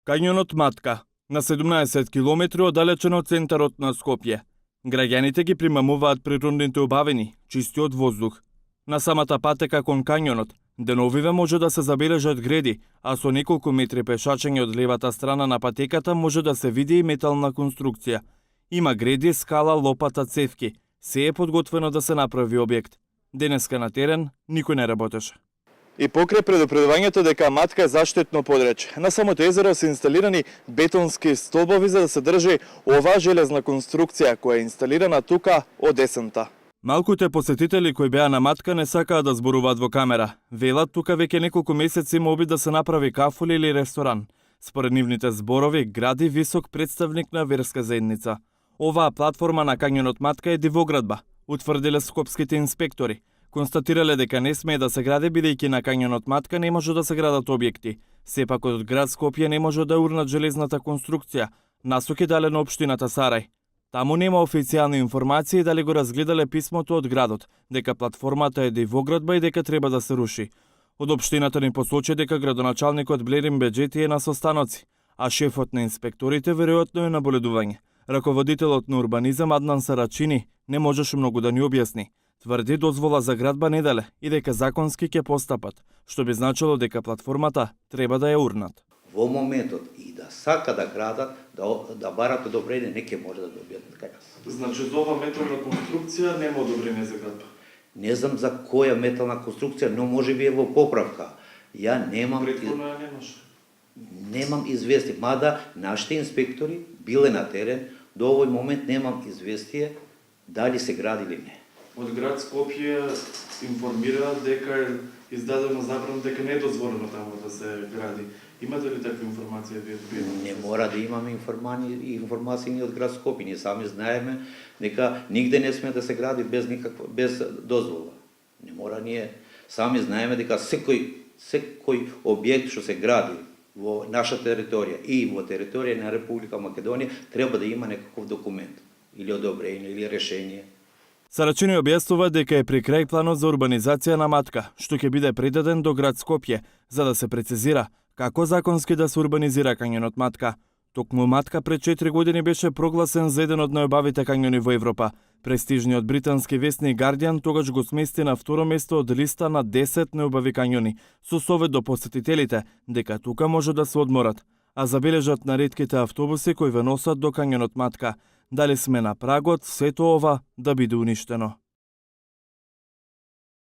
Кањонот Матка, на 17 километри оддалечен од центарот на Скопје. Граѓаните ги примамуваат природните убавини, чистиот воздух. На самата патека кон кањонот, деновиве може да се забележат греди, а со неколку метри пешачење од левата страна на патеката може да се види и метална конструкција. Има греди, скала, лопата, цевки. Се е подготвено да се направи објект. Денеска на терен никој не работеше. И покрај предупредувањето дека Матка е заштитно подрече, на самото езеро се инсталирани бетонски столбови за да се држи оваа железна конструкција која е инсталирана тука од есента. Малкуте посетители кои беа на Матка не сакаат да зборуваат во камера. Велат тука веќе неколку месеци има обид да се направи кафуле или ресторан. Според нивните зборови, гради висок представник на верска заедница. Оваа платформа на кањонот Матка е дивоградба, утврдиле скопските инспектори. Констатирале дека не смее да се гради бидејќи на кањонот Матка не може да се градат објекти. Сепак од град Скопје не може да урнат железната конструкција, насоки дале на општината Сарај. Таму нема официјални информации дали го разгледале писмото од градот, дека платформата е дивоградба и дека треба да се руши. Од општината ни посочи дека градоначалникот Блерин Беџети е на состаноци, а шефот на инспекторите веројатно е на боледување. Раководителот на урбанизам Аднан Сарачини не можеше многу да ни објасни. Тврди дозвола за градба не дале и дека законски ќе постапат, што би значило дека платформата треба да ја урнат. Во моментот и да сака да градат, да барат одобрење, не ќе може да добијат кај нас. Значи за ова метална конструкција нема одобрење за градба. Не знам за која метална конструкција, но може би е во поправка. Ја немам Претходно ја немаше. Немам известие, мада нашите инспектори биле на терен, до овој момент немам известие дали се гради или не. Од град Скопје информираат дека е издадено забрана дека не е дозволено таму да се гради. Имате ли такви информации вие добивате? Не мора да имаме информации ни од град Скопје. Ние сами знаеме дека нигде не сме да се гради без дозвола. Не мора, ние сами знаеме дека секој објект што се гради во наша територија и во територија на Република Македонија треба да има некаков документ или одобрење или решение. Сарачини објаснува дека е при крај планот за урбанизација на Матка, што ќе биде предаден до град Скопје, за да се прецизира како законски да се урбанизира кањонот Матка. Токму Матка пред 4 години беше прогласен за еден од најубавите кањони во Европа. Престижниот британски весник Guardian тогаш го смести на второ место од листа на 10 најубави кањони, со совет до посетителите дека тука може да се одморат, а забележат на ретките автобуси кои ве носат до кањонот Матка. Дали сме на прагот сето ова да биде уништено?